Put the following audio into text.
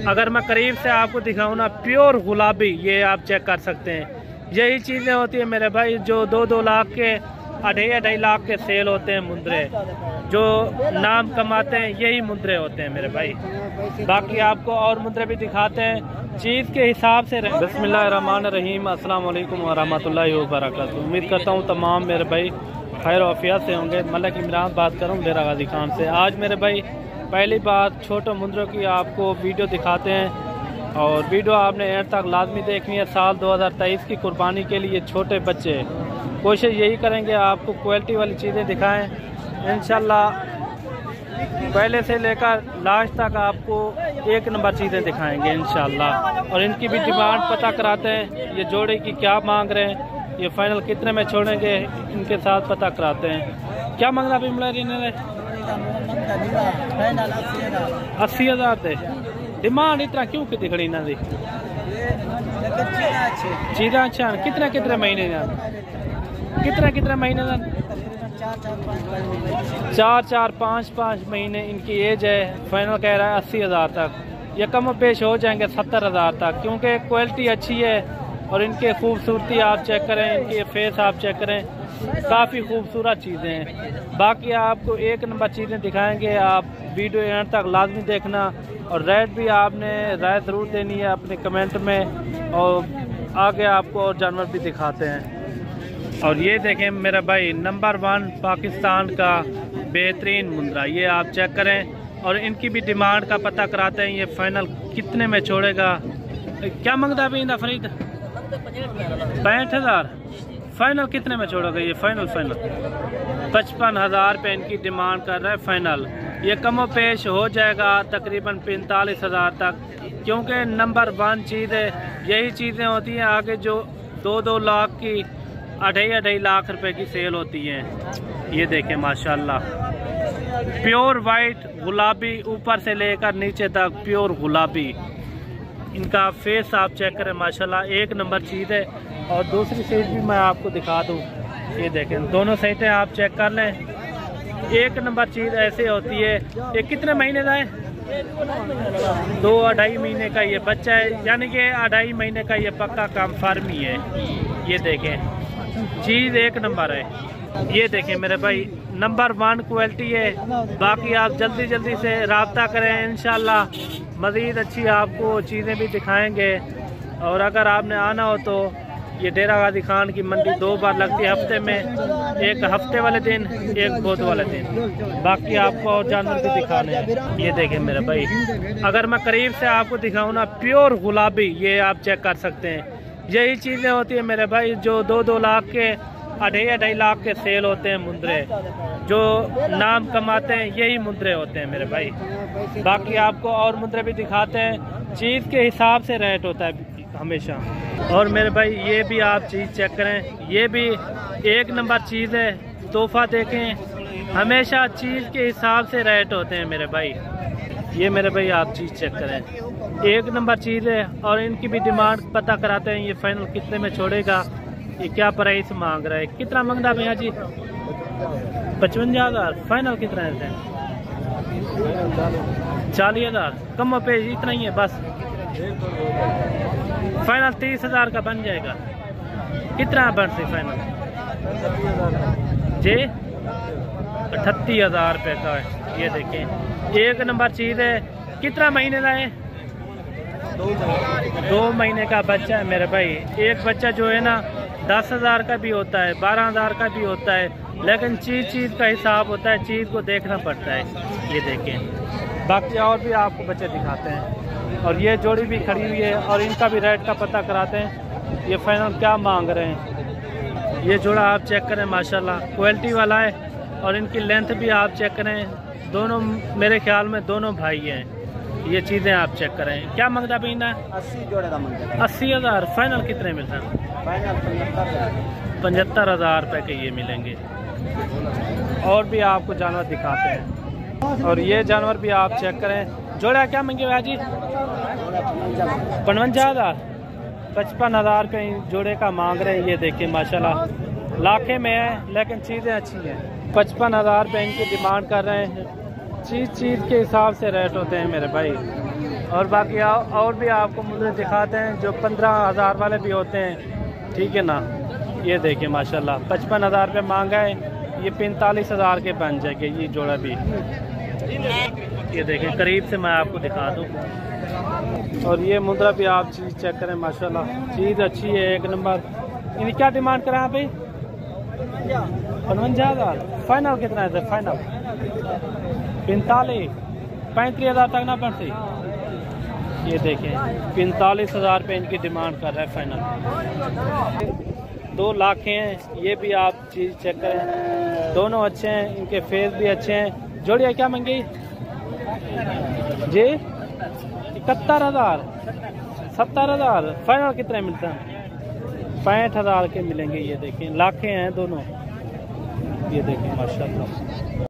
अगर मैं करीब से आपको दिखाऊं ना, प्योर गुलाबी, ये आप चेक कर सकते हैं। यही चीज़ें होती है मेरे भाई जो 2-2 लाख के, 2.5 लाख के सेल होते हैं मुंदरे, जो नाम कमाते हैं यही मुंदरे होते हैं मेरे भाई। बाकी आपको और मुंदरे भी दिखाते हैं चीज़ के हिसाब से। बिस्मिल्लाहिर्रहमानिर्रहीम, अस्सलाम वालेकुम वरहमतुल्लाहि वबरकातुहू। उम्मीद करता हूँ तमाम मेरे भाई खैर आफियत से होंगे। मलिक इमरान बात कर रहा हूँ डेरा गाजी खान से। आज मेरे भाई पहली बात छोटे मुंदरों की आपको वीडियो दिखाते हैं और वीडियो आपने एंड तक लाजमी देखनी है। साल 2023 की कुर्बानी के लिए छोटे बच्चे, कोशिश यही करेंगे आपको क्वालिटी वाली चीज़ें दिखाएं इंशाल्लाह। पहले से लेकर लास्ट तक आपको एक नंबर चीज़ें दिखाएंगे इंशाल्लाह। और इनकी भी डिमांड पता कराते हैं, ये जोड़े की क्या मांग रहे हैं, ये फाइनल कितने में छोड़ेंगे, इनके साथ पता कराते हैं। क्या मांगना भी मिला इन्होंने? 80,000 थे। डिमांड इतना क्यों की दिखड़ी ना दी? चीज़ें अच्छा कितने महीने का, कितने महीने का? 4-5 महीने इनकी एज है। फाइनल कह रहा है 80,000 तक। ये कम पेश हो जाएंगे 70,000 तक, क्योंकि क्वालिटी अच्छी है। और इनके खूबसूरती आप चेक करें, इनके फेस आप चेक करें, काफ़ी खूबसूरत चीज़ें हैं। बाकी आपको एक नंबर चीज़ें दिखाएंगे, आप वीडियो एंड तक लाजमी देखना। और रेट भी आपने राय ज़रूर देनी है अपने कमेंट में। और आगे आपको और जानवर भी दिखाते हैं। और ये देखें मेरा भाई नंबर 1 पाकिस्तान का बेहतरीन मुंदरा, ये आप चेक करें। और इनकी भी डिमांड का पता कराते हैं, ये फाइनल कितने में छोड़ेगा। क्या मांगता भी इंदा फरीद? 65,000। फाइनल कितने में छोड़ोगे ये? फाइनल 55,000 पे इनकी डिमांड कर रहा है फाइनल। ये कमो पेश हो जाएगा तकरीबन 45,000 तक, क्योंकि नंबर 1 चीज़ है। यही चीज़ें होती हैं आगे जो 2-2 लाख की, 2.5 लाख रुपए की सेल होती हैं। ये देखें माशाल्लाह, प्योर वाइट गुलाबी, ऊपर से लेकर नीचे तक प्योर गुलाबी। इनका फेस आप चेक करें माशाल्लाह, एक नंबर चीज़ है। और दूसरी साइड भी मैं आपको दिखा दूँ, ये देखें दोनों साइडें आप चेक कर लें, एक नंबर चीज़ ऐसे होती है। ये कितने महीने का है? 2-2.5 महीने का ये बच्चा है, यानी कि 2.5 महीने का ये पक्का कंफर्म ही है। ये देखें चीज़ एक नंबर है। ये देखें मेरे भाई नंबर 1 क्वालिटी है। बाकी आप जल्दी से रब्ता करें, इंशाल्लाह मज़ीद अच्छी आपको चीज़ें भी दिखाएंगे। और अगर आपने आना हो तो ये डेरा गाजी खान की मंडी 2 बार लगती है हफ्ते में, एक हफ्ते वाले दिन, एक बोध वाले दिन। बाकी आपको और जानवर भी दिखाने हैं। ये देखें मेरे भाई, अगर मैं करीब से आपको दिखाऊं ना, प्योर गुलाबी, ये आप चेक कर सकते हैं। यही चीज़ें होती है मेरे भाई जो 2-2 लाख के, 2.5 लाख के सेल होते हैं मुंदरे, जो नाम कमाते हैं यही मुंदरे होते हैं मेरे भाई। बाकी आपको और मुंदरे भी दिखाते हैं, चीज़ के हिसाब से रेट होता है हमेशा। और मेरे भाई ये भी आप चीज़ चेक करें, ये भी एक नंबर चीज़ है। तोहफा देखें, हमेशा चीज़ के हिसाब से रेट होते हैं मेरे भाई। ये मेरे भाई आप चीज़ चेक करें, एक नंबर चीज़ है। और इनकी भी डिमांड पता कराते हैं, ये फाइनल कितने में छोड़ेगा, ये क्या प्राइस मांग रहा है। कितना मांगना भैया जी? 55,000। फाइनल कितना है? 40,000। कम पे इतना ही है बस। फाइनल 30,000 का बन जाएगा। कितना बन से फाइनल जी? 38,000 रुपये का है। ये देखें एक नंबर चीज़ है। कितना महीने का है? 2 महीने का बच्चा है मेरे भाई। एक बच्चा जो है ना 10,000 का भी होता है, 12,000 का भी होता है, लेकिन चीज़ का हिसाब होता है, चीज़ को देखना पड़ता है। ये देखें बाकी और भी आपको बच्चे दिखाते हैं। और ये जोड़ी भी खड़ी हुई है और इनका भी रेट का पता कराते हैं, ये फाइनल क्या मांग रहे हैं। ये जोड़ा आप चेक करें माशाल्लाह क्वालिटी वाला है। और इनकी लेंथ भी आप चेक करें, दोनों मेरे ख्याल में दोनों भाई हैं। ये चीज़ें आप चेक करें। क्या मांगता भी ना? 80 जोड़े का मांगता। 80,000। फाइनल कितने मिल रहे हैं? फाइनल 75,000 रुपये के ये मिलेंगे। और भी आपको जानवर दिखाते हैं। और ये जानवर भी आप चेक करें। जोड़ा क्या मंगे भैया जी? 55,000। 55,000 रुपये जोड़े का मांग रहे हैं। ये देखिए माशाल्लाह लाखे में है, लेकिन चीज़ें अच्छी हैं। 55,000 रुपये इनकी डिमांड कर रहे हैं। चीज़ के हिसाब से रेट होते हैं मेरे भाई। और बाकी और भी आपको मुझे दिखाते हैं जो 15,000 वाले भी होते हैं, ठीक है ना। ये देखिए माशाल्लाह 55,000 रुपये मांगा है, ये 45,000 के बन जाएंगे ये जोड़ा भी। ये देखें करीब से मैं आपको दिखा दूँ। और ये मुद्रा भी आप चीज़ चेक करें माशाल्लाह, चीज़ अच्छी है एक नंबर। इनकी क्या डिमांड करें आप भाई? 55,000। फाइनल कितना है सर? फाइनल 35,000 तक ना पड़ती। ये देखें 45,000 रुपये इनकी डिमांड कर रहा है फाइनल। 2 लाख हैं, ये भी आप चीज़ चेक करें, दोनों अच्छे हैं, इनके फेस भी अच्छे हैं। जोड़िया क्या मंगी जी? 71,000 70,000। फाइनल कितने मिलता है? 65,000 के मिलेंगे। ये देखें लाखें हैं दोनों। ये देखें माशाल्लाह।